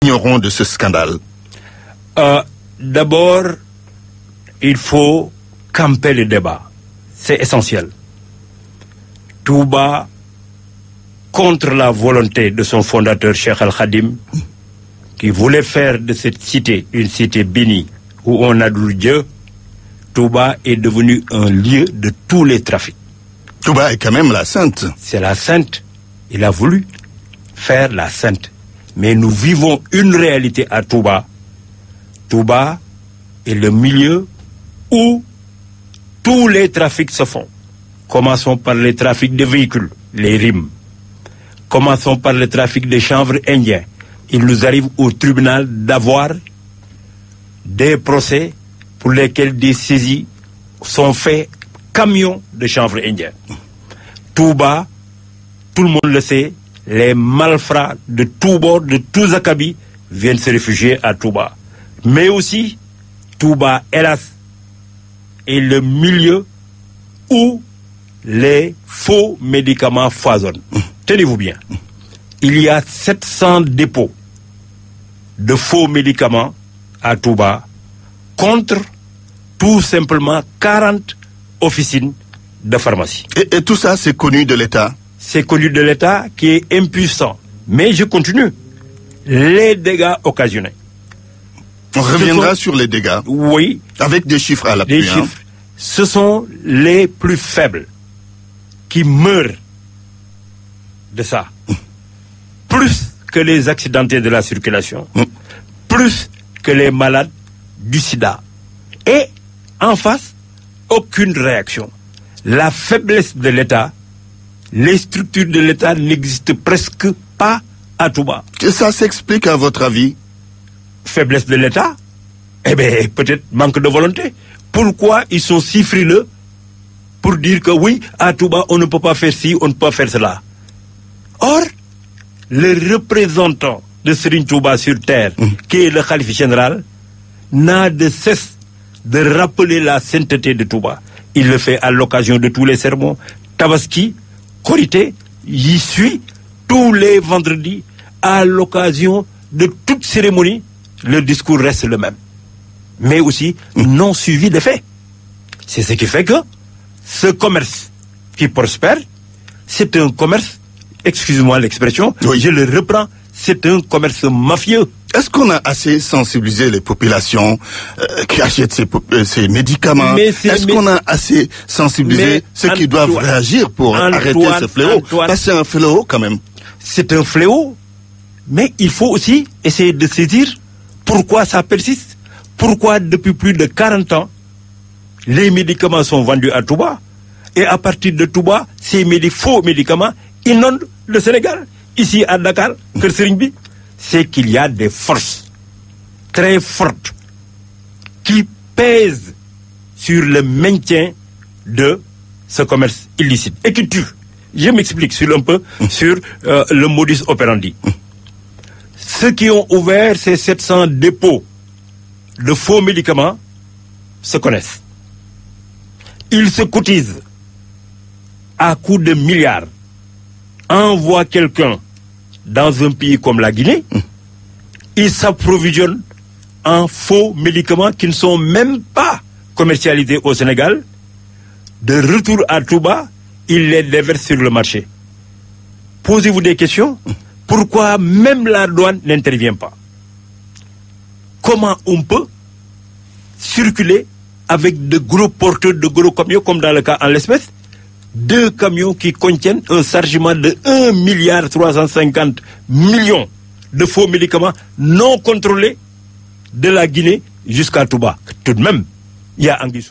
Ignorons de ce scandale. D'abord, il faut camper le débat. C'est essentiel. Touba, contre la volonté de son fondateur Cheikh Al-Khadim, qui voulait faire de cette cité une cité bénie où on adoue Dieu, Touba est devenu un lieu de tous les trafics. Touba est quand même la sainte. C'est la sainte. Il a voulu faire la sainte. Mais nous vivons une réalité à Touba. Touba est le milieu où tous les trafics se font. Commençons par les trafics de véhicules, les rimes. Commençons par le trafic de chanvre indien. Il nous arrive au tribunal d'avoir des procès pour lesquels des saisies sont faits camions de chanvre indien. Touba, tout le monde le sait, les malfrats de tous bords, de tous acabits, viennent se réfugier à Touba. Mais aussi, Touba, hélas, est le milieu où les faux médicaments foisonnent. Tenez-vous bien, il y a 700 dépôts de faux médicaments à Touba contre tout simplement 40 officines de pharmacie. Et tout ça, c'est connu de l'État? C'est connu de l'État qui est impuissant. Mais je continue. Les dégâts occasionnés. On reviendra sur les dégâts. Oui. Avec des chiffres à l'appui. Des chiffres. Ce sont les plus faibles qui meurent de ça. Plus que les accidentés de la circulation. Plus que les malades du sida. Et en face, aucune réaction. La faiblesse de l'État, les structures de l'État n'existent presque pas à Touba. Que ça s'explique à votre avis? Faiblesse de l'État? Eh bien, peut-être manque de volonté. Pourquoi ils sont si frileux pour dire que oui, à Touba, on ne peut pas faire ci, on ne peut pas faire cela? Or, le représentant de Serigne Touba sur terre, qui est le khalife général, n'a de cesse de rappeler la sainteté de Touba. Il le fait à l'occasion de tous les sermons. Tabaski, Korité, y suit tous les vendredis à l'occasion de toute cérémonie. Le discours reste le même. Mais aussi non suivi de faits. C'est ce qui fait que ce commerce qui prospère, c'est un commerce, excusez-moi l'expression, oui. Je le reprends, c'est un commerce mafieux. Est-ce qu'on a assez sensibilisé les populations qui achètent ces médicaments? Est-ce qu'on a assez sensibilisé ceux qui doivent réagir pour arrêter ce fléau? Parce que c'est un fléau quand même. C'est un fléau, mais il faut aussi essayer de saisir pourquoi ça persiste. Pourquoi depuis plus de 40 ans, les médicaments sont vendus à Touba. Et à partir de Touba, ces faux médicaments inondent le Sénégal. Ici à Dakar, Kër Serigne bi, c'est qu'il y a des forces très fortes qui pèsent sur le maintien de ce commerce illicite et qui tuent. Je m'explique un peu sur le modus operandi. Ceux qui ont ouvert ces 700 dépôts de faux médicaments se connaissent. Ils se cotisent à coups de milliards. Envoie quelqu'un dans un pays comme la Guinée, ils s'approvisionnent en faux médicaments qui ne sont même pas commercialisés au Sénégal. De retour à Touba, ils les déversent sur le marché. Posez-vous des questions. Pourquoi même la douane n'intervient pas? Comment on peut circuler avec de gros porteurs, de gros camions, comme dans le cas en l'espèce, 2 camions qui contiennent un chargement de 1,350 milliard de faux médicaments non contrôlés de la Guinée jusqu'à Touba. Tout de même, il y a anguille sous